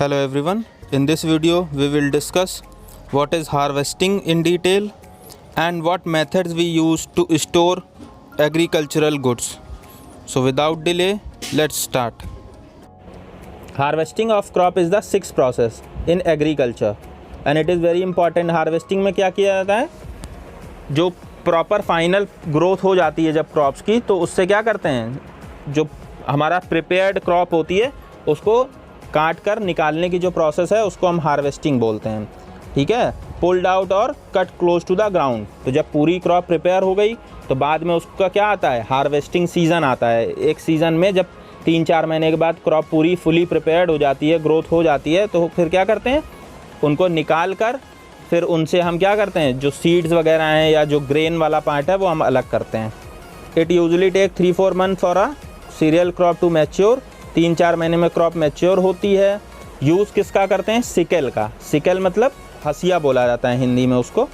Hello everyone, in this video we will discuss what is harvesting in detail and what methods we use to store agricultural goods. So without delay, let's start. Harvesting of crop is the sixth process in agriculture and it is very important. Harvesting में क्या किया जाता है, जो proper final growth हो जाती है जब क्रॉप्स की, तो उससे क्या करते हैं, जो हमारा प्रिपेयर्ड क्रॉप होती है उसको काट कर निकालने की जो प्रोसेस है उसको हम हार्वेस्टिंग बोलते हैं। ठीक है, पुल्ड आउट और cut close to the ground. तो जब पूरी क्रॉप प्रिपेयर हो गई तो बाद में उसका क्या आता है, हार्वेस्टिंग सीज़न आता है। एक सीज़न में जब 3-4 महीने के बाद क्रॉप पूरी फुली प्रिपेयर्ड हो जाती है, ग्रोथ हो जाती है, तो फिर क्या करते हैं, उनको निकाल कर फिर उनसे हम क्या करते हैं, जो सीड्स वगैरह हैं या जो ग्रेन वाला पार्ट है वो हम अलग करते हैं। It usually take 3-4 month for a cereal crop to mature. 3-4 महीने में क्रॉप मैच्योर होती है। यूज़ किसका करते हैं, सिकल का। सिकल मतलब हसिया बोला जाता है हिंदी में उसको।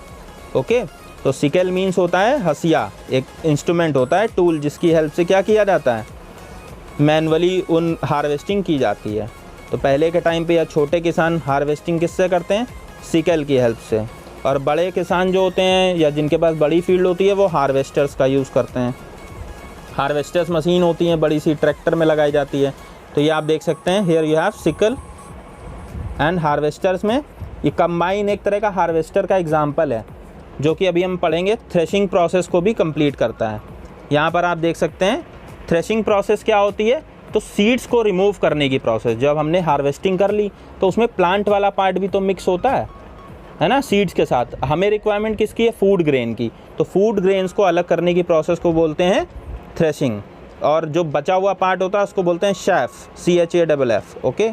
ओके, तो सिकल मीन्स होता है हसिया, एक इंस्ट्रूमेंट होता है, टूल, जिसकी हेल्प से क्या किया जाता है, मैनुअली उन हार्वेस्टिंग की जाती है। तो पहले के टाइम पे या छोटे किसान हार्वेस्टिंग किससे करते हैं, सिकल की हेल्प से। और बड़े किसान जो होते हैं या जिनके पास बड़ी फील्ड होती है वो हार्वेस्टर्स का यूज़ करते हैं। हार्वेस्टर्स मशीन होती हैं, बड़ी सी ट्रैक्टर में लगाई जाती है। तो ये आप देख सकते हैं, here you have sickle and harvesters में ये कंबाइन एक तरह का हार्वेस्टर का एग्जांपल है, जो कि अभी हम पढ़ेंगे, थ्रेशिंग प्रोसेस को भी कंप्लीट करता है। यहाँ पर आप देख सकते हैं थ्रेशिंग प्रोसेस क्या होती है, तो सीड्स को रिमूव करने की प्रोसेस। जब हमने हार्वेस्टिंग कर ली तो उसमें प्लांट वाला पार्ट भी तो मिक्स होता है ना, सीड्स के साथ। हमें रिक्वायरमेंट किसकी है, फूड ग्रेन की। तो फूड ग्रेन्स को अलग करने की प्रोसेस को बोलते हैं थ्रेशिंग। और जो बचा हुआ पार्ट होता है उसको बोलते हैं शैफ, CHAFF। ओके,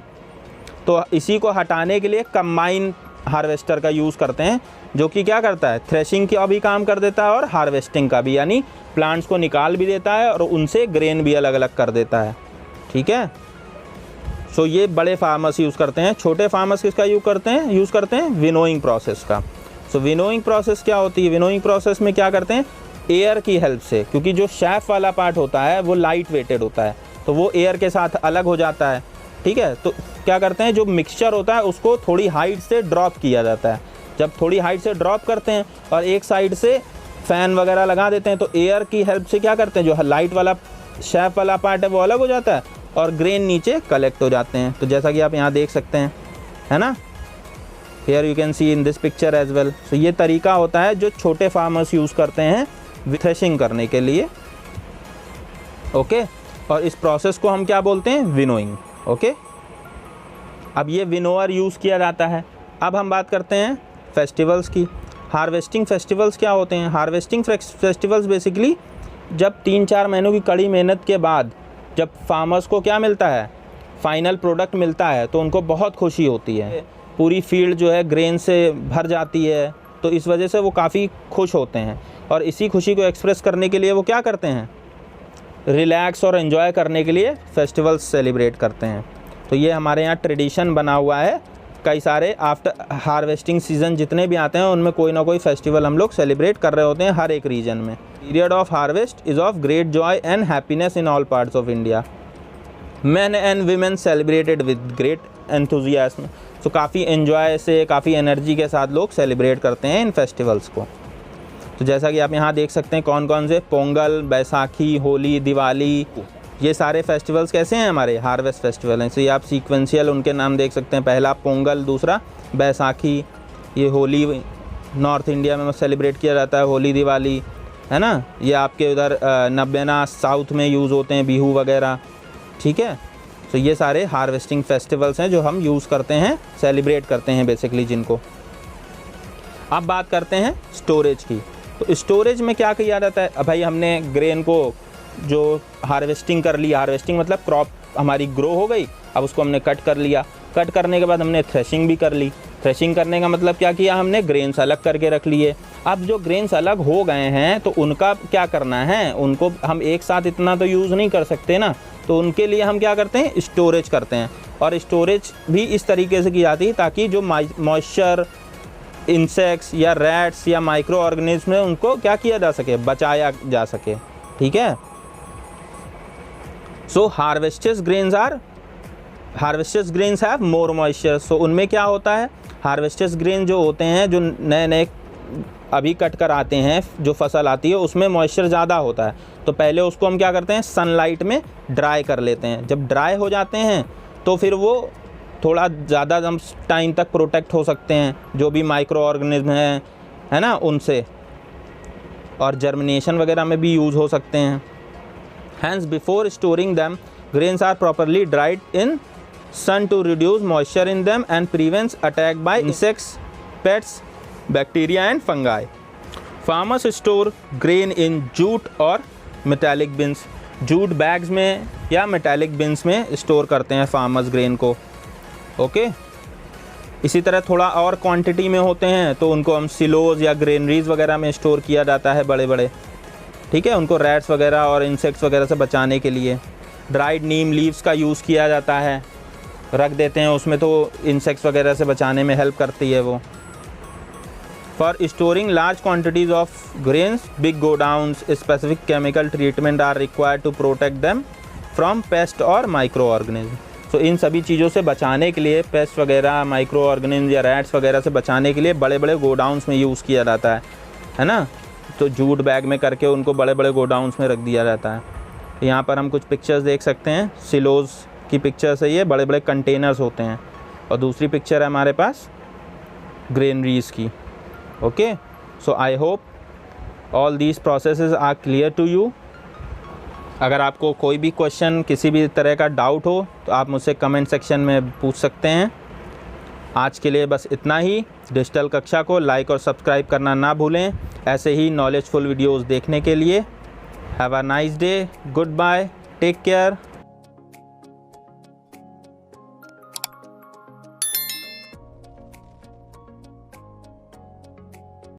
तो इसी को हटाने के लिए कंबाइन हार्वेस्टर का यूज़ करते हैं, जो कि क्या करता है, थ्रेशिंग का भी काम कर देता है और हार्वेस्टिंग का भी, यानी प्लांट्स को निकाल भी देता है और उनसे ग्रेन भी अलग अलग कर देता है। ठीक है, सो ये बड़े फार्मर्स यूज़ करते हैं। छोटे फार्मर्स किसका यूज़ करते हैं विनोइंग प्रोसेस का। सो विनोइंग प्रोसेस क्या होती है, विनोइंग प्रोसेस में क्या करते हैं, एयर की हेल्प से, क्योंकि जो शैफ वाला पार्ट होता है वो लाइट वेटेड होता है, तो वो एयर के साथ अलग हो जाता है। ठीक है, तो क्या करते हैं, जो मिक्सचर होता है उसको थोड़ी हाइट से ड्रॉप किया जाता है। जब थोड़ी हाइट से ड्रॉप करते हैं और एक साइड से फ़ैन वगैरह लगा देते हैं, तो एयर की हेल्प से क्या करते हैं, जो लाइट वाला शैफ वाला पार्ट है वो अलग हो जाता है और ग्रेन नीचे कलेक्ट हो जाते हैं। तो जैसा कि आप यहाँ देख सकते हैं, है ना, here you can see in this picture as well. So ये तरीका होता है जो छोटे फार्मर्स यूज़ करते हैं थ्रेशिंग करने के लिए। ओके, और इस प्रोसेस को हम क्या बोलते हैं, विनोइंग। ओके, अब ये विनोअर यूज़ किया जाता है। अब हम बात करते हैं फेस्टिवल्स की। हार्वेस्टिंग फेस्टिवल्स क्या होते हैं, हार्वेस्टिंग फेस्टिवल्स बेसिकली जब 3-4 महीनों की कड़ी मेहनत के बाद जब फार्मर्स को क्या मिलता है, फाइनल प्रोडक्ट मिलता है, तो उनको बहुत खुशी होती है। पूरी फील्ड जो है ग्रेन से भर जाती है, तो इस वजह से वो काफ़ी खुश होते हैं और इसी खुशी को एक्सप्रेस करने के लिए वो क्या करते हैं, रिलैक्स और एंजॉय करने के लिए फेस्टिवल्स सेलिब्रेट करते हैं। तो ये हमारे यहाँ ट्रेडिशन बना हुआ है। कई सारे आफ्टर हार्वेस्टिंग सीज़न जितने भी आते हैं उनमें कोई ना कोई फेस्टिवल हम लोग सेलिब्रेट कर रहे होते हैं हर एक रीजन में। Period of harvest is of great Joy and happiness in all parts of India. Man and women celebrated with great enthusiasm. तो काफ़ी एंजॉय से, काफ़ी एनर्जी के साथ लोग सेलिब्रेट करते हैं इन फेस्टिवल्स को। तो जैसा कि आप यहाँ देख सकते हैं कौन कौन से, पोंगल, बैसाखी, होली, दिवाली, ये सारे फेस्टिवल्स कैसे हैं, हमारे हार्वेस्ट फेस्टिवल हैं। तो ये आप सीक्वेंशियल उनके नाम देख सकते हैं, पहला पोंगल, दूसरा बैसाखी, ये होली नॉर्थ इंडिया में सेलिब्रेट किया जाता है, होली, दिवाली, है ना। ये आपके उधर नब्बेना साउथ में यूज़ होते हैं, बिहू वगैरह। ठीक है, तो ये सारे हार्वेस्टिंग फेस्टिवल्स हैं जो हम यूज़ करते हैं, सेलिब्रेट करते हैं बेसिकली जिनको। अब बात करते हैं स्टोरेज की। तो स्टोरेज में क्या किया जाता है, भाई हमने ग्रेन को जो हार्वेस्टिंग कर ली, हार्वेस्टिंग मतलब क्रॉप हमारी ग्रो हो गई, अब उसको हमने कट कर लिया। कट करने के बाद हमने थ्रेशिंग भी कर ली। थ्रेशिंग करने का मतलब क्या किया, हमने ग्रेन्स अलग करके रख लिए। अब जो ग्रेन्स अलग हो गए हैं तो उनका क्या करना है, उनको हम एक साथ इतना तो यूज़ नहीं कर सकते ना, तो उनके लिए हम क्या करते हैं, स्टोरेज करते हैं। और स्टोरेज भी इस तरीके से की जाती है ताकि जो मॉइस्चर, इंसेक्ट्स या रैट्स या माइक्रो ऑर्गेनिज्म है उनको क्या किया जा सके, बचाया जा सके। ठीक है, so harvested grains are harvested grains have more moisture, so उनमें क्या होता है, हार्वेस्टेड ग्रेन जो होते हैं, जो नए नए अभी कट कर आते हैं, जो फसल आती है उसमें मॉइस्चर ज़्यादा होता है। तो पहले उसको हम क्या करते हैं, सनलाइट में ड्राई कर लेते हैं। जब ड्राई हो जाते हैं तो फिर वो थोड़ा ज़्यादा टाइम तक प्रोटेक्ट हो सकते हैं, जो भी माइक्रो ऑर्गेनिज्म है ना, उनसे, और जर्मिनेशन वगैरह में भी यूज हो सकते हैं। Hence before storing them grains are properly dried in sun to reduce moisture in them and prevents attack by insects, pests, bacteria and fungi. Farmers store grain in jute और metallic bins, jute bags में या metallic beans में store करते हैं farmers grain को। Okay, इसी तरह थोड़ा और क्वांटिटी में होते हैं तो उनको हम सिलोज या ग्रेनरीज वगैरह में स्टोर किया जाता है, बड़े बड़े, ठीक है, उनको रैट्स वगैरह और इंसेक्ट्स वगैरह से बचाने के लिए। ड्राइड नीम लीव्स का यूज़ किया जाता है, रख देते हैं उसमें, तो इंसेक्ट्स वगैरह से बचाने में हेल्प करती है वो। For storing large quantities of grains, big godowns, specific chemical treatment are required to protect them from pest और माइक्रो ऑर्गेनिज्म। तो इन सभी चीज़ों से बचाने के लिए, पेस्ट वगैरह, माइक्रो ऑर्गेनिज्म या रैट्स वगैरह से बचाने के लिए बड़े बड़े गोडाउन्स में यूज़ किया जाता है ना। तो जूट बैग में करके उनको बड़े बड़े गोडाउन्स में रख दिया जाता है। यहाँ पर हम कुछ पिक्चर्स देख सकते हैं, सिलोज की पिक्चर्स है, ये बड़े बड़े कंटेनर्स होते हैं, और दूसरी पिक्चर है हमारे पास ग्रेनरीज की। Okay, so I hope all these processes are clear to you. अगर आपको कोई भी क्वेश्चन, किसी भी तरह का डाउट हो तो आप मुझसे कमेंट सेक्शन में पूछ सकते हैं। आज के लिए बस इतना ही। डिजिटल कक्षा को लाइक और सब्सक्राइब करना ना भूलें, ऐसे ही नॉलेजफुल वीडियोस देखने के लिए। Have a nice day, good bye, take care.